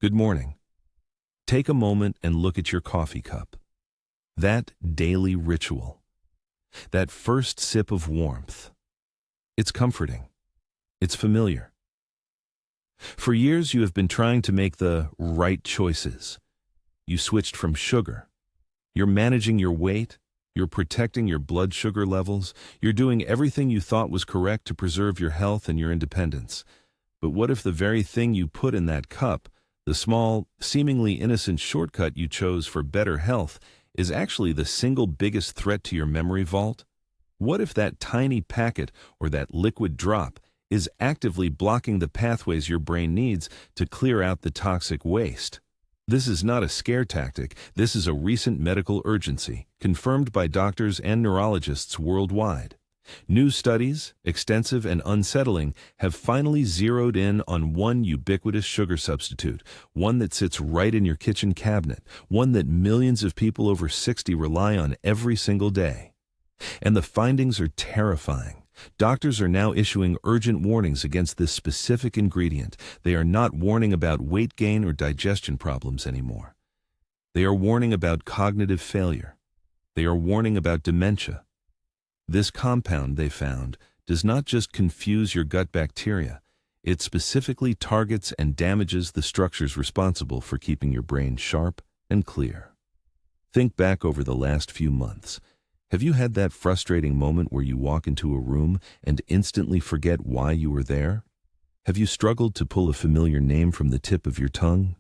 Good morning. Take a moment and look at your coffee cup. That daily ritual. That first sip of warmth. It's comforting. It's familiar. For years you have been trying to make the right choices. You switched from sugar. You're managing your weight. You're protecting your blood sugar levels. You're doing everything you thought was correct to preserve your health and your independence. But what if the very thing you put in that cup, the small, seemingly innocent shortcut you chose for better health, is actually the single biggest threat to your memory vault? What if that tiny packet or that liquid drop is actively blocking the pathways your brain needs to clear out the toxic waste? This is not a scare tactic. This is a recent medical urgency, confirmed by doctors and neurologists worldwide. New studies, extensive and unsettling, have finally zeroed in on one ubiquitous sugar substitute, one that sits right in your kitchen cabinet, one that millions of people over 60 rely on every single day. And the findings are terrifying. Doctors are now issuing urgent warnings against this specific ingredient. They are not warning about weight gain or digestion problems anymore. They are warning about cognitive failure. They are warning about dementia. This compound, they found, does not just confuse your gut bacteria. It specifically targets and damages the structures responsible for keeping your brain sharp and clear. Think back over the last few months. Have you had that frustrating moment where you walk into a room and instantly forget why you were there? Have you struggled to pull a familiar name from the tip of your tongue?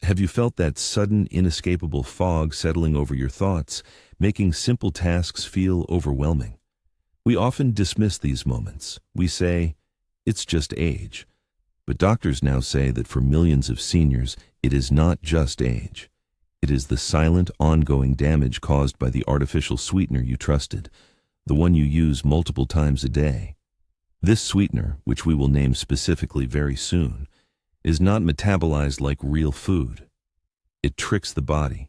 Have you felt that sudden, inescapable fog settling over your thoughts, making simple tasks feel overwhelming? We often dismiss these moments. We say, it's just age. But doctors now say that for millions of seniors, it is not just age. It is the silent, ongoing damage caused by the artificial sweetener you trusted, the one you use multiple times a day. This sweetener, which we will name specifically very soon, is not metabolized like real food. It tricks the body.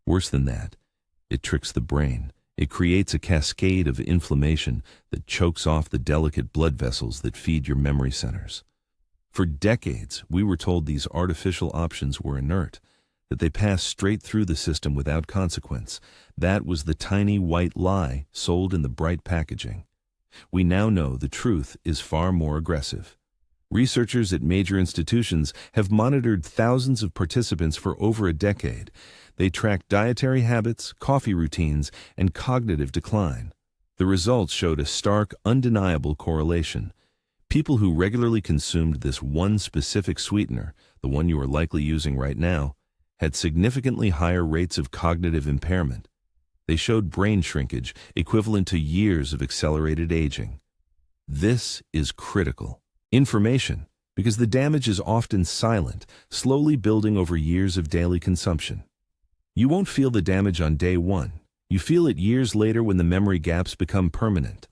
Worse than that, it tricks the brain. It creates a cascade of inflammation that chokes off the delicate blood vessels that feed your memory centers. For decades, we were told these artificial options were inert, that they passed straight through the system without consequence. That was the tiny white lie sold in the bright packaging. We now know the truth is far more aggressive. Researchers at major institutions have monitored thousands of participants for over a decade. They tracked dietary habits, coffee routines, and cognitive decline. The results showed a stark, undeniable correlation. People who regularly consumed this one specific sweetener, the one you are likely using right now, had significantly higher rates of cognitive impairment. They showed brain shrinkage equivalent to years of accelerated aging. This is critical information because the damage is often silent, slowly building over years of daily consumption. You won't feel the damage on day one. You feel it years later when the memory gaps become permanent.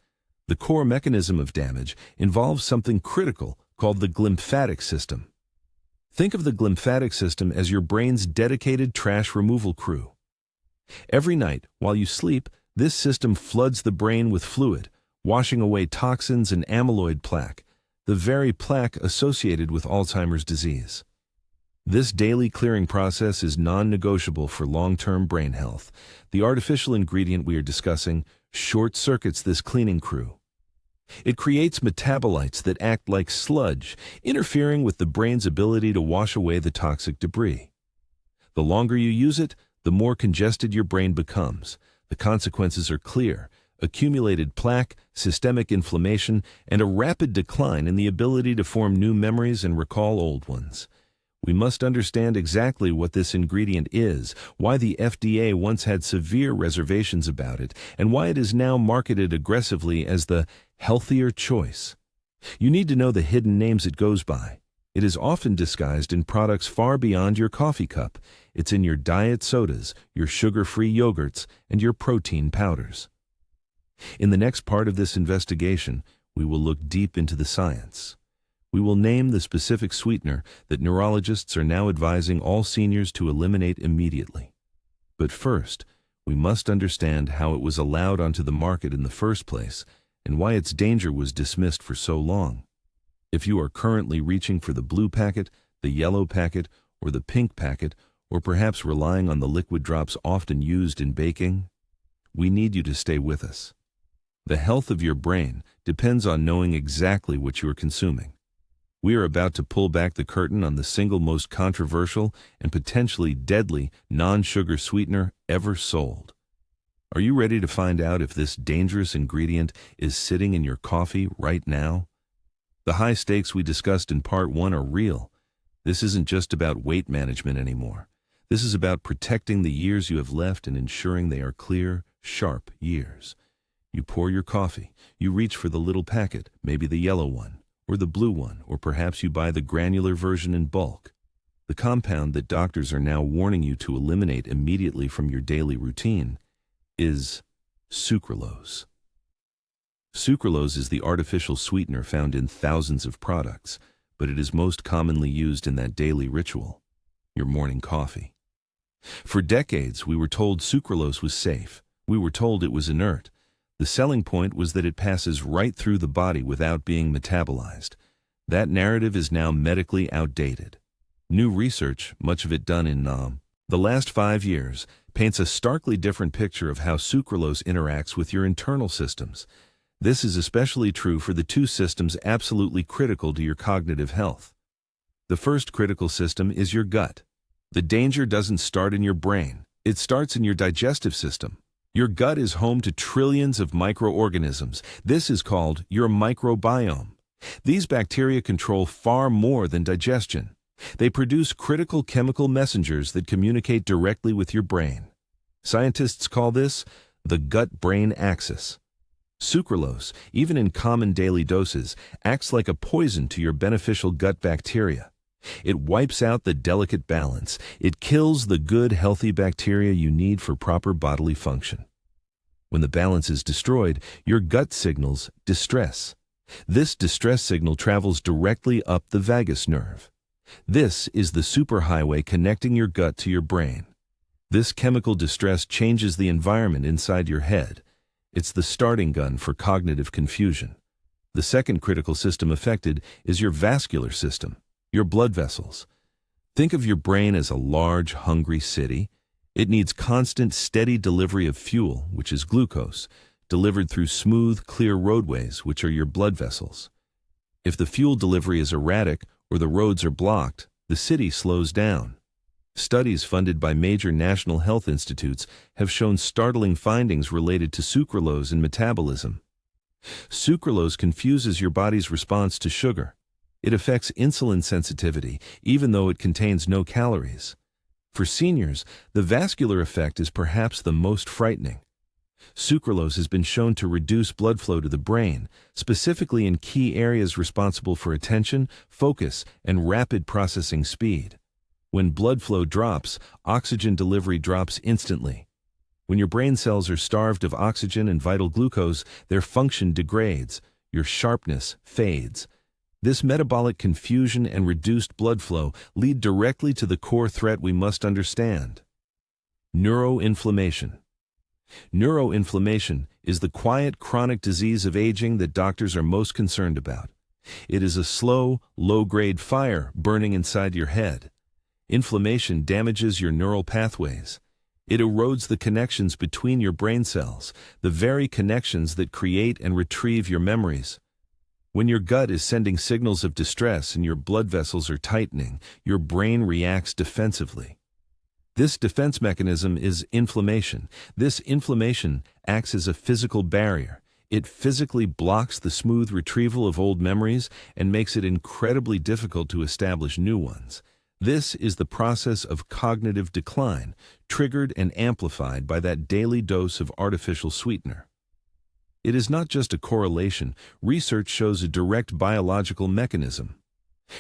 The core mechanism of damage involves something critical called the glymphatic system. Think of the glymphatic system as your brain's dedicated trash removal crew. Every night, while you sleep, this system floods the brain with fluid, washing away toxins and amyloid plaque, the very plaque associated with Alzheimer's disease. This daily clearing process is non-negotiable for long-term brain health. The artificial ingredient we are discussing short-circuits this cleaning crew. It creates metabolites that act like sludge, interfering with the brain's ability to wash away the toxic debris. The longer you use it, the more congested your brain becomes. The consequences are clear: accumulated plaque, systemic inflammation, and a rapid decline in the ability to form new memories and recall old ones. We must understand exactly what this ingredient is, why the FDA once had severe reservations about it, and why it is now marketed aggressively as the healthier choice. You need to know the hidden names it goes by. It is often disguised in products far beyond your coffee cup. It's in your diet sodas, your sugar-free yogurts, and your protein powders. In the next part of this investigation, we will look deep into the science. We will name the specific sweetener that neurologists are now advising all seniors to eliminate immediately. But first, we must understand how it was allowed onto the market in the first place and why its danger was dismissed for so long. If you are currently reaching for the blue packet, the yellow packet, or the pink packet, or perhaps relying on the liquid drops often used in baking, we need you to stay with us. The health of your brain depends on knowing exactly what you are consuming. We are about to pull back the curtain on the single most controversial and potentially deadly non-sugar sweetener ever sold. Are you ready to find out if this dangerous ingredient is sitting in your coffee right now? The high stakes we discussed in Part 1 are real. This isn't just about weight management anymore. This is about protecting the years you have left and ensuring they are clear, sharp years. You pour your coffee, you reach for the little packet, maybe the yellow one, or the blue one, or perhaps you buy the granular version in bulk. The compound that doctors are now warning you to eliminate immediately from your daily routine is sucralose. Sucralose is the artificial sweetener found in thousands of products, but it is most commonly used in that daily ritual, your morning coffee. For decades, we were told sucralose was safe. We were told it was inert. The selling point was that it passes right through the body without being metabolized. That narrative is now medically outdated. New research, much of it done in the last 5 years, paints a starkly different picture of how sucralose interacts with your internal systems. This is especially true for the two systems absolutely critical to your cognitive health. The first critical system is your gut. The danger doesn't start in your brain. It starts in your digestive system. Your gut is home to trillions of microorganisms. This is called your microbiome. These bacteria control far more than digestion. They produce critical chemical messengers that communicate directly with your brain. Scientists call this the gut-brain axis. Sucralose, even in common daily doses, acts like a poison to your beneficial gut bacteria. It wipes out the delicate balance. It kills the good, healthy bacteria you need for proper bodily function. When the balance is destroyed, your gut signals distress. This distress signal travels directly up the vagus nerve. This is the superhighway connecting your gut to your brain. This chemical distress changes the environment inside your head. It's the starting gun for cognitive confusion. The second critical system affected is your vascular system, your blood vessels. Think of your brain as a large, hungry city. It needs constant, steady delivery of fuel, which is glucose, delivered through smooth, clear roadways, which are your blood vessels. If the fuel delivery is erratic or the roads are blocked, the city slows down. Studies funded by major national health institutes have shown startling findings related to sucralose and metabolism. Sucralose confuses your body's response to sugar. It affects insulin sensitivity, even though it contains no calories. For seniors, the vascular effect is perhaps the most frightening. Sucralose has been shown to reduce blood flow to the brain, specifically in key areas responsible for attention, focus, and rapid processing speed. When blood flow drops, oxygen delivery drops instantly. When your brain cells are starved of oxygen and vital glucose, their function degrades, your sharpness fades. This metabolic confusion and reduced blood flow lead directly to the core threat we must understand: neuroinflammation. Neuroinflammation is the quiet, chronic disease of aging that doctors are most concerned about. It is a slow, low-grade fire burning inside your head. Inflammation damages your neural pathways. It erodes the connections between your brain cells, the very connections that create and retrieve your memories. When your gut is sending signals of distress and your blood vessels are tightening, your brain reacts defensively. This defense mechanism is inflammation. This inflammation acts as a physical barrier. It physically blocks the smooth retrieval of old memories and makes it incredibly difficult to establish new ones. This is the process of cognitive decline, triggered and amplified by that daily dose of artificial sweetener. It is not just a correlation. Research shows a direct biological mechanism.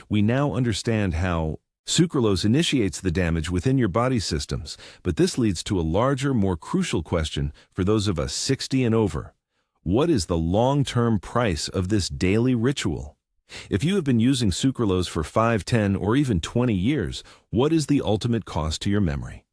We now understand how sucralose initiates the damage within your body systems, but this leads to a larger, more crucial question for those of us 60 and over. What is the long-term price of this daily ritual? If you have been using sucralose for 5, 10, or even 20 years, what is the ultimate cost to your memory?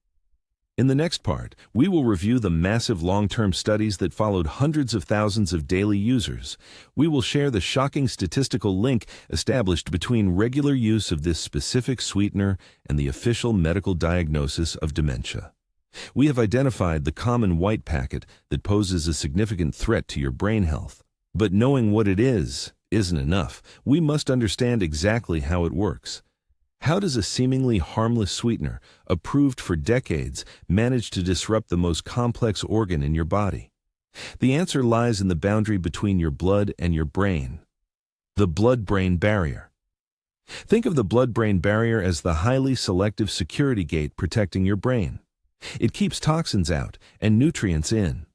In the next part, we will review the massive long-term studies that followed hundreds of thousands of daily users. We will share the shocking statistical link established between regular use of this specific sweetener and the official medical diagnosis of dementia. We have identified the common white packet that poses a significant threat to your brain health. But knowing what it isn't enough. We must understand exactly how it works. How does a seemingly harmless sweetener, approved for decades, manage to disrupt the most complex organ in your body? The answer lies in the boundary between your blood and your brain. The blood-brain barrier. Think of the blood-brain barrier as the highly selective security gate protecting your brain. It keeps toxins out and nutrients in.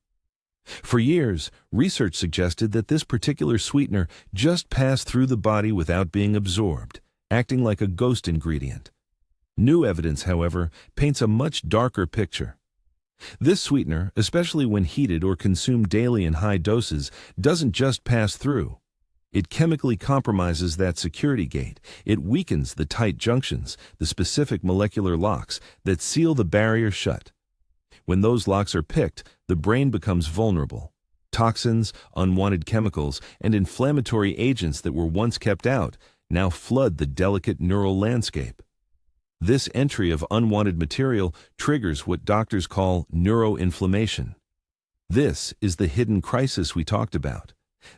For years, research suggested that this particular sweetener just passed through the body without being absorbed, acting like a ghost ingredient. New evidence, however, paints a much darker picture. This sweetener, especially when heated or consumed daily in high doses, doesn't just pass through. It chemically compromises that security gate. It weakens the tight junctions, the specific molecular locks that seal the barrier shut. When those locks are picked, the brain becomes vulnerable. Toxins, unwanted chemicals, and inflammatory agents that were once kept out now flood the delicate neural landscape. This entry of unwanted material triggers what doctors call neuroinflammation. This is the hidden crisis we talked about.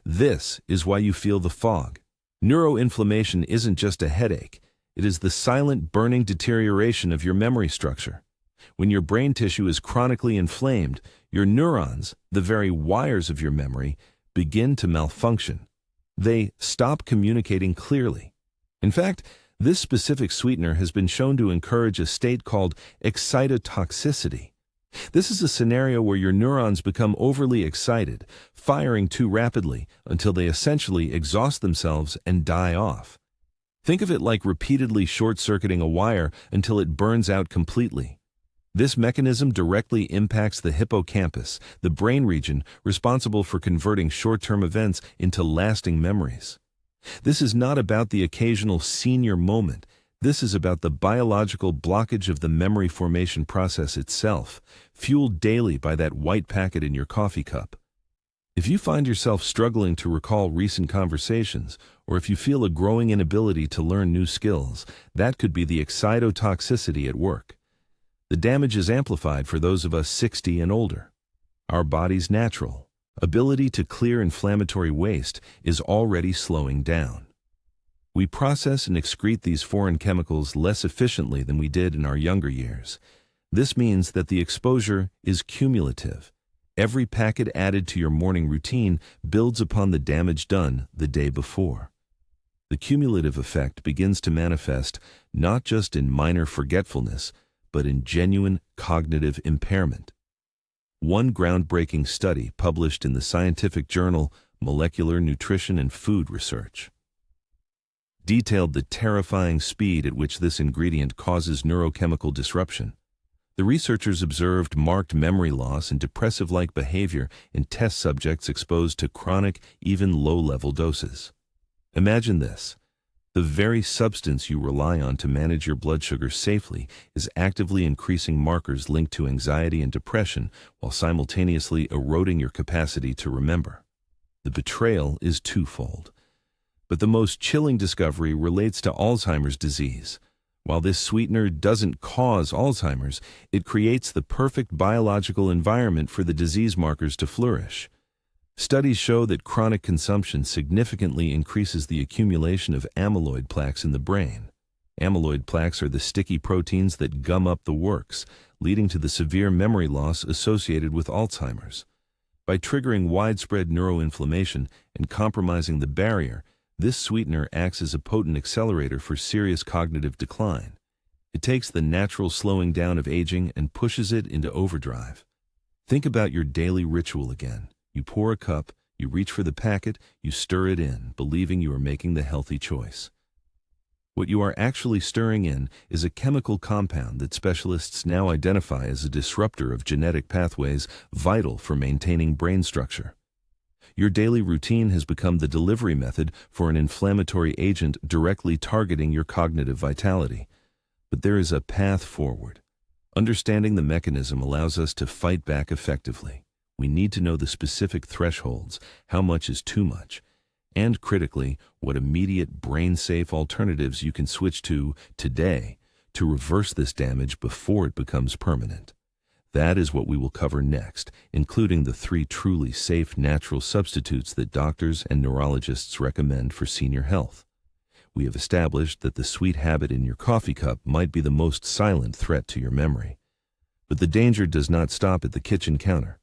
This is why you feel the fog. Neuroinflammation isn't just a headache. It is the silent, burning deterioration of your memory structure. When your brain tissue is chronically inflamed, your neurons, the very wires of your memory, begin to malfunction. They stop communicating clearly. In fact, this specific sweetener has been shown to encourage a state called excitotoxicity. This is a scenario where your neurons become overly excited, firing too rapidly until they essentially exhaust themselves and die off. Think of it like repeatedly short-circuiting a wire until it burns out completely. This mechanism directly impacts the hippocampus, the brain region responsible for converting short-term events into lasting memories. This is not about the occasional senior moment. This is about the biological blockage of the memory formation process itself, fueled daily by that white packet in your coffee cup. If you find yourself struggling to recall recent conversations, or if you feel a growing inability to learn new skills, that could be the excitotoxicity at work. The damage is amplified for those of us 60 and older. Our body's natural ability to clear inflammatory waste is already slowing down. We process and excrete these foreign chemicals less efficiently than we did in our younger years. This means that the exposure is cumulative. Every packet added to your morning routine builds upon the damage done the day before. The cumulative effect begins to manifest not just in minor forgetfulness, but in genuine cognitive impairment. One groundbreaking study published in the scientific journal Molecular Nutrition and Food Research detailed the terrifying speed at which this ingredient causes neurochemical disruption. The researchers observed marked memory loss and depressive-like behavior in test subjects exposed to chronic, even low-level doses. Imagine this. The very substance you rely on to manage your blood sugar safely is actively increasing markers linked to anxiety and depression while simultaneously eroding your capacity to remember. The betrayal is twofold. But the most chilling discovery relates to Alzheimer's disease. While this sweetener doesn't cause Alzheimer's, it creates the perfect biological environment for the disease markers to flourish. Studies show that chronic consumption significantly increases the accumulation of amyloid plaques in the brain. Amyloid plaques are the sticky proteins that gum up the works, leading to the severe memory loss associated with Alzheimer's. By triggering widespread neuroinflammation and compromising the barrier, this sweetener acts as a potent accelerator for serious cognitive decline. It takes the natural slowing down of aging and pushes it into overdrive. Think about your daily ritual again. You pour a cup, you reach for the packet, you stir it in, believing you are making the healthy choice. What you are actually stirring in is a chemical compound that specialists now identify as a disruptor of genetic pathways vital for maintaining brain structure. Your daily routine has become the delivery method for an inflammatory agent directly targeting your cognitive vitality. But there is a path forward, Understanding the mechanism allows us to fight back effectively. We need to know the specific thresholds, how much is too much, and critically, what immediate brain-safe alternatives you can switch to today to reverse this damage before it becomes permanent. That is what we will cover next, including the 3 truly safe natural substitutes that doctors and neurologists recommend for senior health. We have established that the sweet habit in your coffee cup might be the most silent threat to your memory. But the danger does not stop at the kitchen counter.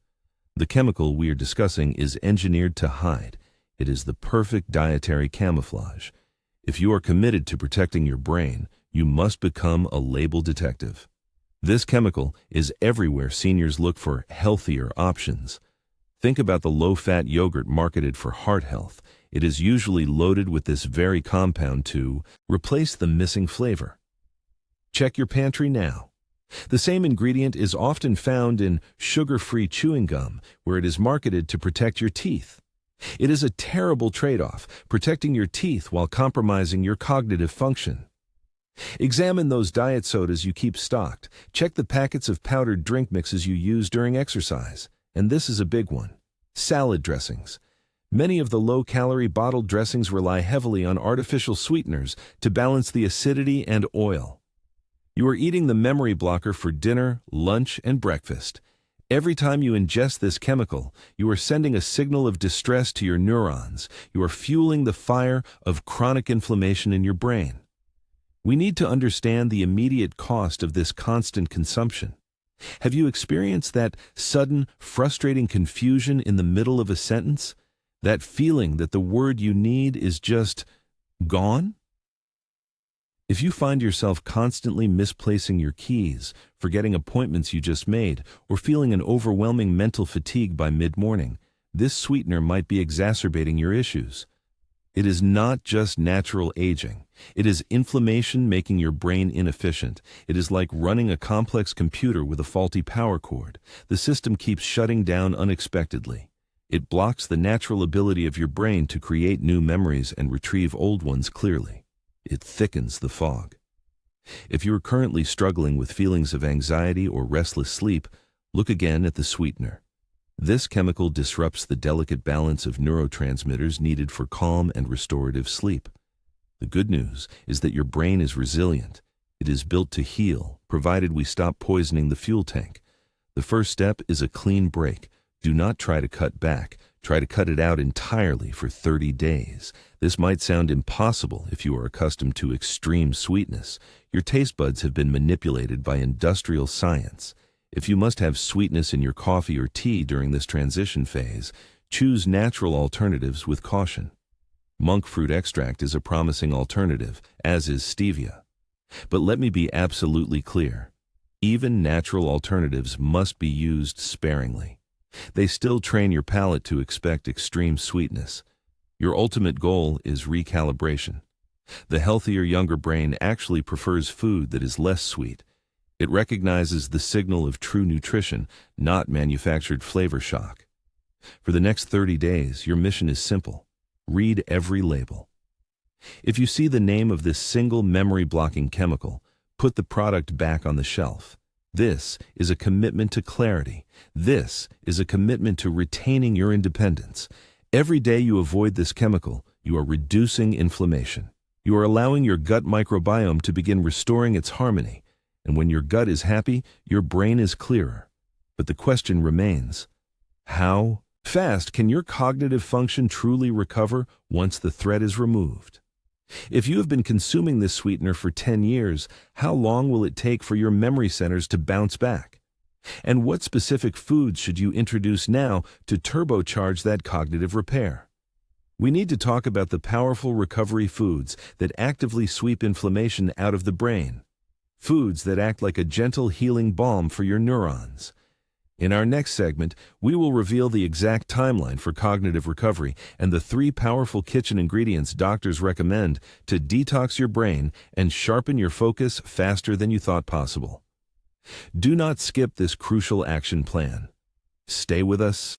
The chemical we are discussing is engineered to hide. It is the perfect dietary camouflage. If you are committed to protecting your brain, you must become a label detective. This chemical is everywhere seniors look for healthier options. Think about the low-fat yogurt marketed for heart health. It is usually loaded with this very compound to replace the missing flavor. Check your pantry now. The same ingredient is often found in sugar-free chewing gum, where it is marketed to protect your teeth. It is a terrible trade-off, protecting your teeth while compromising your cognitive function. Examine those diet sodas you keep stocked. Check the packets of powdered drink mixes you use during exercise. And this is a big one: salad dressings. Many of the low-calorie bottled dressings rely heavily on artificial sweeteners to balance the acidity and oil. You are eating the memory blocker for dinner, lunch, and breakfast. Every time you ingest this chemical, you are sending a signal of distress to your neurons. You are fueling the fire of chronic inflammation in your brain. We need to understand the immediate cost of this constant consumption. Have you experienced that sudden, frustrating confusion in the middle of a sentence? That feeling that the word you need is just gone? If you find yourself constantly misplacing your keys, forgetting appointments you just made, or feeling an overwhelming mental fatigue by mid-morning, this sweetener might be exacerbating your issues. It is not just natural aging. It is inflammation making your brain inefficient. It is like running a complex computer with a faulty power cord. The system keeps shutting down unexpectedly. It blocks the natural ability of your brain to create new memories and retrieve old ones clearly. It thickens the fog. If you are currently struggling with feelings of anxiety or restless sleep, look again at the sweetener. This chemical disrupts the delicate balance of neurotransmitters needed for calm and restorative sleep. The good news is that your brain is resilient. It is built to heal, provided we stop poisoning the fuel tank. The first step is a clean break. Do not try to cut back. Try to cut it out entirely for 30 days. This might sound impossible if you are accustomed to extreme sweetness. Your taste buds have been manipulated by industrial science. If you must have sweetness in your coffee or tea during this transition phase, choose natural alternatives with caution. Monk fruit extract is a promising alternative, as is stevia. But let me be absolutely clear. Even natural alternatives must be used sparingly. They still train your palate to expect extreme sweetness. Your ultimate goal is recalibration. The healthier younger brain actually prefers food that is less sweet. It recognizes the signal of true nutrition, not manufactured flavor shock. For the next 30 days, your mission is simple. Read every label. If you see the name of this single memory-blocking chemical, put the product back on the shelf. This is a commitment to clarity. This is a commitment to retaining your independence. Every day you avoid this chemical, you are reducing inflammation. You are allowing your gut microbiome to begin restoring its harmony. And when your gut is happy, your brain is clearer. But the question remains, how fast can your cognitive function truly recover once the threat is removed? If you have been consuming this sweetener for 10 years, how long will it take for your memory centers to bounce back? And what specific foods should you introduce now to turbocharge that cognitive repair? We need to talk about the powerful recovery foods that actively sweep inflammation out of the brain. Foods that act like a gentle healing balm for your neurons. In our next segment, we will reveal the exact timeline for cognitive recovery and the 3 powerful kitchen ingredients doctors recommend to detox your brain and sharpen your focus faster than you thought possible. Do not skip this crucial action plan. Stay with us.